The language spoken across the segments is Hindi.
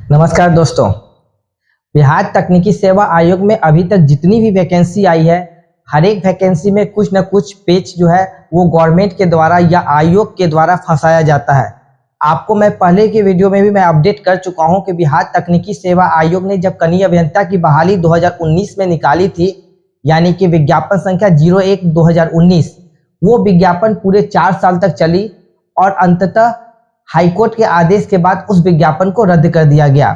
नमस्कार दोस्तों। बिहार तकनीकी सेवा आयोग में अभी तक जितनी भी वैकेंसी आई है, हर एक वैकेंसी में कुछ न कुछ पेच जो है वो गवर्नमेंट के द्वारा या आयोग के द्वारा फंसाया जाता है। आपको मैं पहले के वीडियो में भी मैं अपडेट कर चुका हूं कि बिहार तकनीकी सेवा आयोग ने जब कनीय अभियंता की बहाली 2019 में निकाली थी, यानी कि विज्ञापन संख्या 01/2019, वो विज्ञापन पूरे 4 साल तक चली और अंततः हाईकोर्ट के आदेश के बाद उस विज्ञापन को रद्द कर दिया गया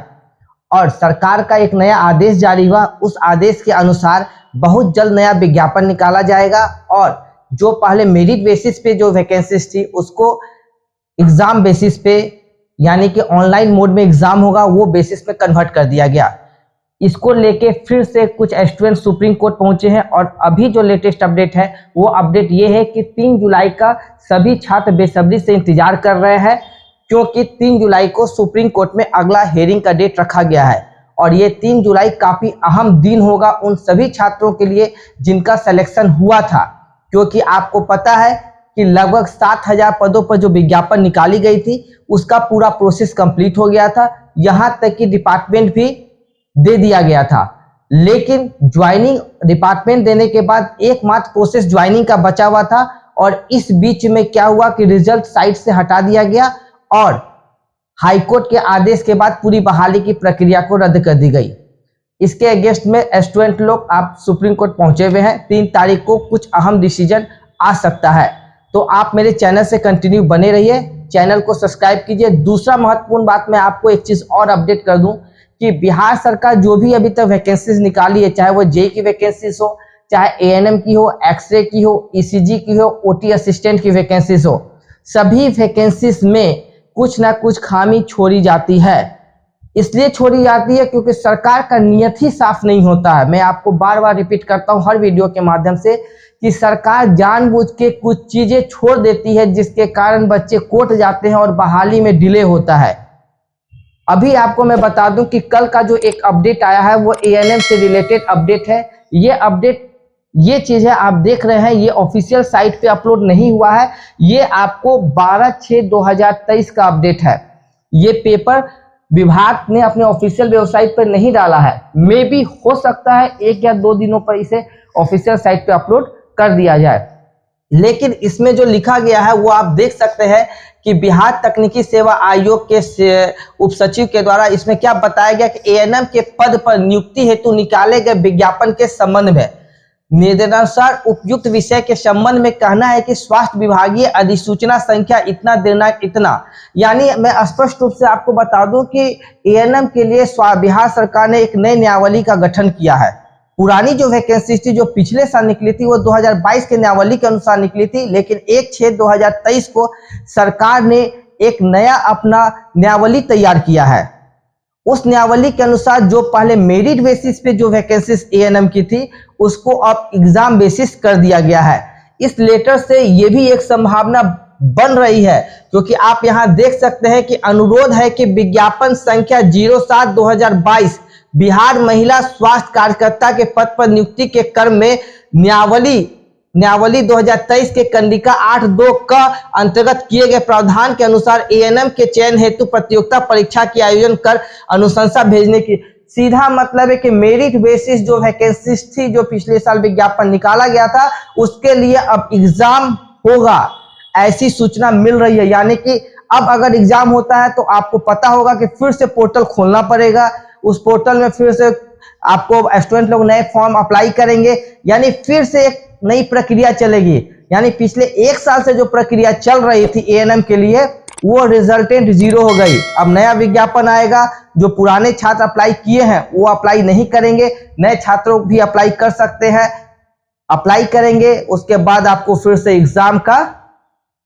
और सरकार का एक नया आदेश जारी हुआ। उस आदेश के अनुसार बहुत जल्द नया विज्ञापन निकाला जाएगा और जो पहले मेरिट बेसिस पे जो वैकेंसीज थी उसको एग्जाम बेसिस पे, यानी कि ऑनलाइन मोड में एग्जाम होगा, वो बेसिस पे कन्वर्ट कर दिया गया। इसको लेके फिर से कुछ स्टूडेंट सुप्रीम कोर्ट पहुंचे हैं और अभी जो लेटेस्ट अपडेट है वो अपडेट ये है कि 3 जुलाई का सभी छात्र बेसब्री से इंतजार कर रहे हैं, क्योंकि 3 जुलाई को सुप्रीम कोर्ट में अगला हेयरिंग का डेट रखा गया है और ये 3 जुलाई काफ़ी अहम दिन होगा उन सभी छात्रों के लिए जिनका सिलेक्शन हुआ था, क्योंकि आपको पता है कि लगभग 7,000 पदों पर जो विज्ञापन निकाली गई थी उसका पूरा प्रोसेस कंप्लीट हो गया था, यहाँ तक कि डिपार्टमेंट भी दे दिया गया था। लेकिन ज्वाइनिंग डिपार्टमेंट देने के बाद एकमात्र प्रोसेस ज्वाइनिंग का बचा हुआ था और इस बीच में क्या हुआ कि रिजल्ट साइट से हटा दिया गया और हाईकोर्ट के आदेश के बाद पूरी बहाली की प्रक्रिया को रद्द कर दी गई। इसके अगेंस्ट में स्टूडेंट लोग आप सुप्रीम कोर्ट पहुंचे हुए हैं। 3 तारीख को कुछ अहम डिसीजन आ सकता है, तो आप मेरे चैनल से कंटिन्यू बने रहिए, चैनल को सब्सक्राइब कीजिए। दूसरा महत्वपूर्ण बात, मैं आपको एक चीज और अपडेट कर दूं कि बिहार सरकार जो भी अभी तक वैकेंसीज निकाली है, चाहे वो जेई की वैकेंसीज हो, चाहे एएनएम की हो, एक्सरे की हो, ईसीजी की हो, ओटी असिस्टेंट की वैकेंसीज हो, सभी वैकेंसीज में कुछ ना कुछ खामी छोड़ी जाती है। इसलिए छोड़ी जाती है क्योंकि सरकार का नियत ही साफ नहीं होता है। मैं आपको बार बार रिपीट करता हूं हर वीडियो के माध्यम से कि सरकार जानबूझ के कुछ चीजें छोड़ देती है जिसके कारण बच्चे कोर्ट जाते हैं और बहाली में डिले होता है। अभी आपको मैं बता दूं कि कल का जो एक अपडेट आया है वो एएनएम से रिलेटेड अपडेट है। ये अपडेट, ये चीज है आप देख रहे हैं, ये ऑफिशियल साइट पे अपलोड नहीं हुआ है, ये आपको 12/6/2023 का अपडेट है। ये पेपर विभाग ने अपने ऑफिशियल वेबसाइट पर नहीं डाला है, मे बी हो सकता है 1 या 2 दिनों पर इसे ऑफिशियल साइट पे अपलोड कर दिया जाए। लेकिन इसमें जो लिखा गया है वो आप देख सकते हैं कि बिहार तकनीकी सेवा आयोग के उप सचिव के द्वारा इसमें क्या बताया गया कि एएनएम के पद पर नियुक्ति हेतु निकाले गए विज्ञापन के संबंध में निर्देशानुसार उपयुक्त विषय के संबंध में कहना है कि स्वास्थ्य विभागीय अधिसूचना संख्या इतना दिनांक इतना, यानी मैं स्पष्ट रूप से आपको बता दूं कि एएनएम के लिए बिहार सरकार ने एक नई न्यायावली का गठन किया है। पुरानी जो वैकेंसी थी जो पिछले साल निकली थी वो 2022 के न्यायावली के अनुसार निकली थी, लेकिन 1/6/2023 को सरकार ने एक नया अपना न्यायावली तैयार किया है। उस न्यायावली के अनुसार जो पहले मेरिट बेसिस पे जो वैकेंसीज एएनएम की थी उसको अब एग्जाम बेसिस कर दिया गया है। इस लेटर से ये भी एक संभावना बन रही है, क्योंकि आप यहां देख सकते हैं कि अनुरोध है कि विज्ञापन संख्या 07/2022 बिहार महिला स्वास्थ्य कार्यकर्ता के पद पर नियुक्ति के क्रम में न्यायावली 2023 के कंडिका 8(2) का अंतर्गत किए गए प्रावधान के अनुसार एएनएम के चयन हेतु प्रतियोगिता परीक्षा की आयोजन कर अनुशंसा भेजने की। सीधा मतलब है कि मेरिट बेसिस जो वैकेंसीज थी जो पिछले साल विज्ञापन निकाला गया था उसके लिए अब एग्जाम होगा, ऐसी सूचना मिल रही है। यानी कि अब अगर एग्जाम होता है तो आपको पता होगा कि फिर से पोर्टल खोलना पड़ेगा, उस पोर्टल में फिर से आपको स्टूडेंट लोग नए फॉर्म अप्लाई करेंगे, यानी फिर से एक नई प्रक्रिया चलेगी। यानी पिछले 1 साल से जो प्रक्रिया चल रही थी एएनएम के लिए वो रिजल्टेंट 0 हो गई। अब नया विज्ञापन आएगा, जो पुराने छात्र अप्लाई किए हैं वो अप्लाई नहीं करेंगे, नए छात्रों भी अप्लाई कर सकते हैं, अप्लाई करेंगे, उसके बाद आपको फिर से एग्जाम का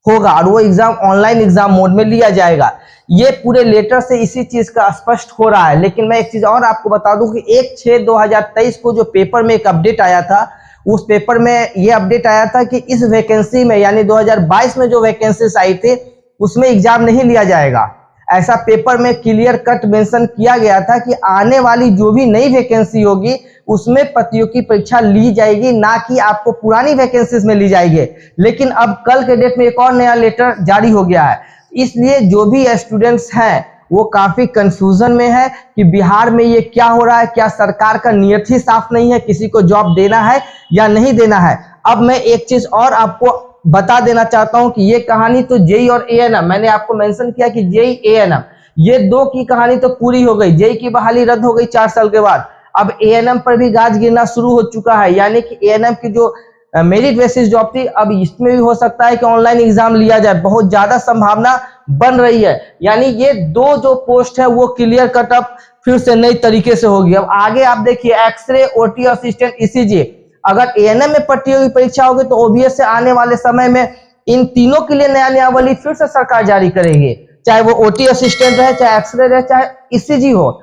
होगा और वो एग्जाम ऑनलाइन एग्जाम मोड में लिया जाएगा। ये पूरे लेटर से इसी चीज का स्पष्ट हो रहा है। लेकिन मैं एक चीज और आपको बता दूं कि 1/6/2023 को जो पेपर में एक अपडेट आया था, उस पेपर में ये अपडेट आया था कि इस वैकेंसी में यानी 2022 में जो वैकेंसीज आई थी उसमें एग्जाम नहीं लिया जाएगा। ऐसा पेपर में क्लियर कट मेंशन किया गया था कि आने वाली जो भी नई वैकेंसी होगी उसमें प्रतियोगी परीक्षा ली जाएगी, ना कि आपको पुरानी वैकेंसीज में ली जाएगी। लेकिन अब कल के डेट में एक और नया लेटर जारी हो गया है, इसलिए जो भी स्टूडेंट्स हैं वो काफी कंफ्यूजन में है कि बिहार में ये क्या हो रहा है, क्या सरकार का नियत ही साफ नहीं है, किसी को जॉब देना है या नहीं देना है। अब मैं एक चीज और आपको बता देना चाहता हूं कि ये कहानी तो जेई और एएनएम, मैंने आपको मेंशन किया कि जेई एएनएम ये दो की कहानी तो पूरी हो गई, जेई की बहाली रद्द हो गई 4 साल के बाद। अब एएनएम पर भी गाज गिरना शुरू हो चुका है, यानी कि एएनएम की जो मेरिट बेसिस जॉब थी, अब इसमें भी हो सकता है कि ऑनलाइन एग्जाम लिया जाए, बहुत ज्यादा संभावना बन रही है। यानी ये दो जो पोस्ट है वो क्लियर कट अप फिर से नई तरीके से होगी। अब आगे आप देखिए एक्सरे, ओटी असिस्टेंट, ईसीजी, अगर एएनएम में प्रतियोगी परीक्षा होगी तो ओबीएस से आने वाले समय में इन तीनों के लिए नया नियमावली फिर से सरकार जारी करेगी, चाहे वो ओटी असिस्टेंट रहे, चाहे एक्सरे रहे, चाहे ईसीजी हो।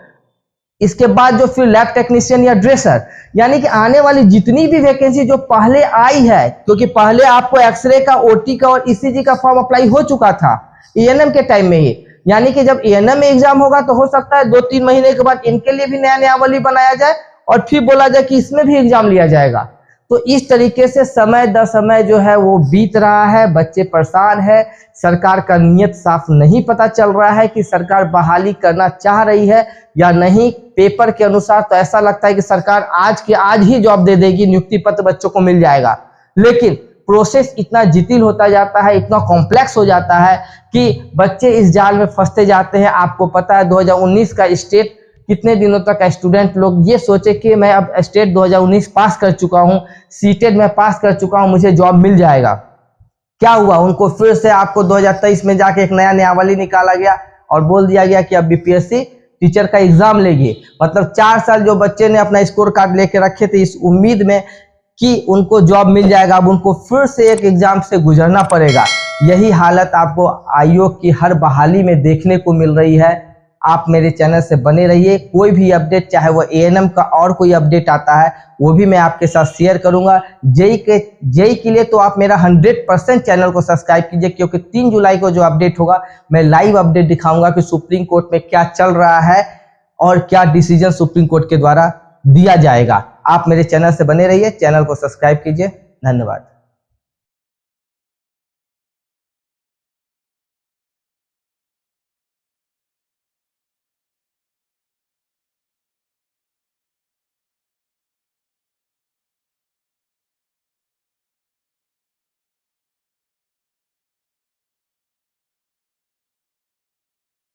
इसके बाद जो फिर लैब टेक्नीशियन या ड्रेसर, यानी कि आने वाली जितनी भी वैकेंसी जो पहले आई है, क्योंकि पहले आपको एक्सरे का, ओटी का और ईसीजी का फॉर्म अप्लाई हो चुका था एएनएम के टाइम में ही, यानी कि जब एएनएम में एग्जाम होगा तो हो सकता है 2-3 महीने के बाद इनके लिए भी नया नियमावली बनाया जाए और फिर बोला जाए कि इसमें भी एग्जाम लिया जाएगा। तो इस तरीके से समय दर समय जो है वो बीत रहा है, बच्चे परेशान है, सरकार का नियत साफ नहीं पता चल रहा है कि सरकार बहाली करना चाह रही है या नहीं। पेपर के अनुसार तो ऐसा लगता है कि सरकार आज के आज ही जॉब दे देगी, नियुक्ति पत्र बच्चों को मिल जाएगा, लेकिन प्रोसेस इतना जटिल होता जाता है, इतना कॉम्प्लेक्स हो जाता है कि बच्चे इस जाल में फंसते जाते हैं। आपको पता है 2019 का स्टेट कितने दिनों तक स्टूडेंट लोग ये सोचे कि मैं अब स्टेट 2019 पास कर चुका हूं, सीटेट में पास कर चुका हूं, मुझे जॉब मिल जाएगा। क्या हुआ, उनको फिर से आपको 2023 में जाके एक नया नियमावली निकाला गया और बोल दिया गया कि अब बीपीएससी टीचर का एग्जाम लेगी। मतलब 4 साल जो बच्चे ने अपना स्कोर कार्ड लेके रखे थे इस उम्मीद में कि उनको जॉब मिल जाएगा, अब उनको फिर से एक एग्जाम से गुजरना पड़ेगा। यही हालत आपको आयोग की हर बहाली में देखने को मिल रही है। आप मेरे चैनल से बने रहिए, कोई भी अपडेट, चाहे वो एएनएम का और कोई अपडेट आता है वो भी मैं आपके साथ शेयर करूंगा। जेई के लिए तो आप मेरा 100% चैनल को सब्सक्राइब कीजिए, क्योंकि 3 जुलाई को जो अपडेट होगा मैं लाइव अपडेट दिखाऊंगा कि सुप्रीम कोर्ट में क्या चल रहा है और क्या डिसीजन सुप्रीम कोर्ट के द्वारा दिया जाएगा। आप मेरे चैनल से बने रहिए, चैनल को सब्सक्राइब कीजिए। धन्यवाद।